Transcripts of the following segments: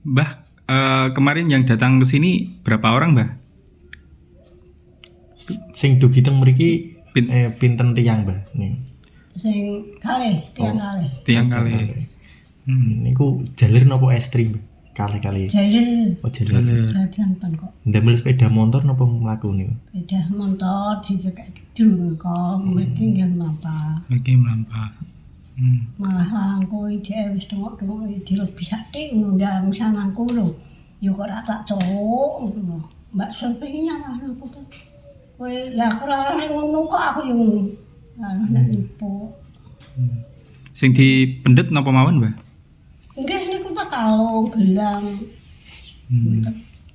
Mbah, kemarin yang datang ke sini berapa orang, Mbah? Sing dugi teng mriki pinten tiyang, Mbah? Sing kalih, tiang kalih. Tiang kali. Niku jalir napa estri, Mbah? Kali-kali. Jalir. Oh, jalir. Jajan pan kok. Ndamel sepeda motor napa mlaku niku? Sepeda motor dicekek gedung kok mriki nggih mlampah. Mriki mlampah. Malah langkung ide wis tengok-tengok dilebih sakti ngundang sanangku lho. Ya kok ora tak cowok ngono. Mbak Surpi nyalah aku tuh. Kowe lah ora ngono kok aku yo ngono. Lah nek nipu. Sing dipendet napa mawon, Mbah? Nggih niku tak kalung gelang.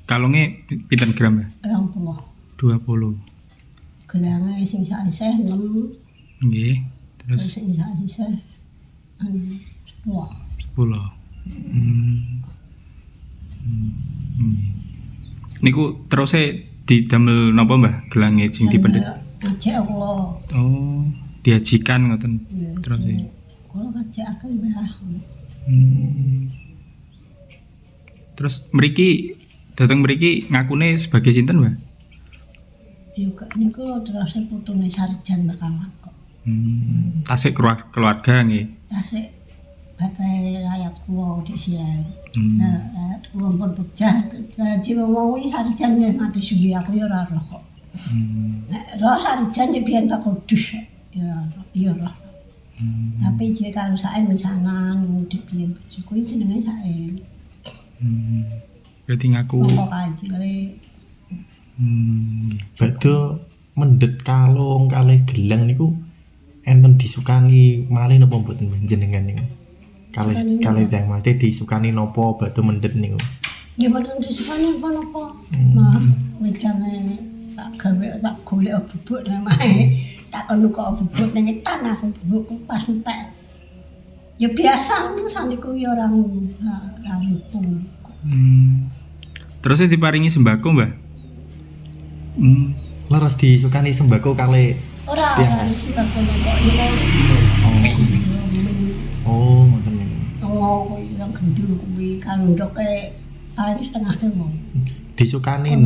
Kalunge pinten gram, Mbah? 20. 20. Gelange sing sak isih 6, Nggih. terus Terus sing sak isih 10. 10. Niku teruse didamel napa, Mbah? Gelange sing dipendet. Ngajak Allah. Oh, diajikan ngoten. Terus Kula ngajakaken Mbah. Terus mriki dateng mriki ngakune sebagai sinten, Mbah? Ya kok niku terus putune sarjan bakalan kok. Tasik keluarga nggih. Tasik batai rakyat kula di sian. Nah, kula pun pecah. Jadi wong iki sarjan ya mati suwi aku ya ora roh kok. Nek roh sarjan ya biyen tak kudus ya roh. Tapi jek karo sae misanan di biyen bojoku iki jenenge sae. Berarti ngaku. Kok kanjile Badhe mendhet kalung kalih gelang niku enten disukani malih napa mboten jenengan niku? Kalih tiyang mati disukani napa badhe mendhet niku? ya boten disukani apa-apa. Mah wicane tak gawe tak golek bubuk nang mae. Tak kono kok bubuk ning tanah bubukku pas entek. Ya biasa ngono sandiku ya ora ripung. Terus diparingi sembako, Mbah? Leres disukani sembako kalih Ora sembako kok ya. Oh, ngoten niku. Kuwi yang gendul kuwi karo ndoke paling setengah ewu. Disukani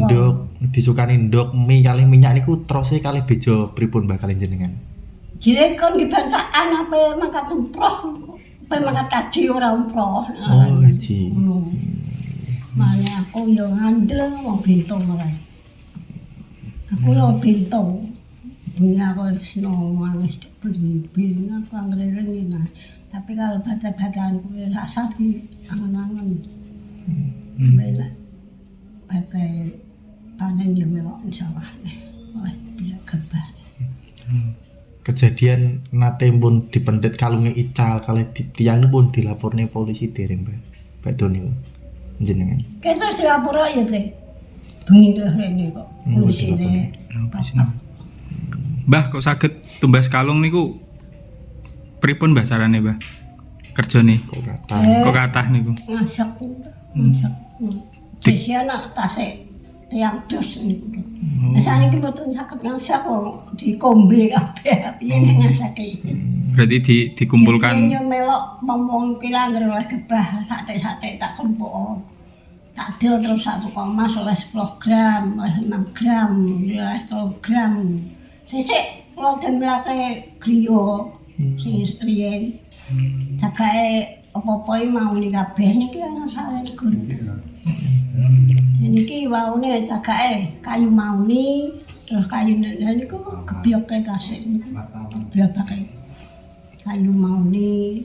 ndok mie kalih minyak niku teruse kalih bejo pripun Mbah kalih jenengan? Jire kon dibancaan apa mangkat umroh. Apa mangkat kaji ora umroh. Oh, kaji. Mane aku yo ngandel wong bento ora. Aku lho bento. Dunia aku sino manis beli aku anggere ngene. Tapi kalau baca-bacaan kuwi rasa di angen-angen. Bener. Baca panen yo melok insyaallah. Wah, bila gebah. Kejadian nate pun dipendet kalunge ical kalih tiyang pun dilaporne polisi dereng Mbah. Badhe niku jenengan. Kita dilapor ya teh. Bengi rene kok polisine. Mbah kok saged tumbas kalung niku pripun Mbah carane, Mbah? Kerjane kok kathah niku. Masak. Desi anak tasik tiang dos niku. Saniki mboten saged masak kok dikombe kabeh piye nek ngasake. Berarti dikumpulkan. Yo melok wong kira anggere oleh gebah sak-sak tak kelompok. Tak del terus 1,5 oleh 10 gram, oleh 5 gram, oleh 10 gram. Sisik kula demlake griya sing riyen. Jagae apa-apa mau ni kabeh niki ana sare guru. Niki waune jagae kayu mauni, terus kayu niku gebyoke tasik niku. Blabake kayu mauni.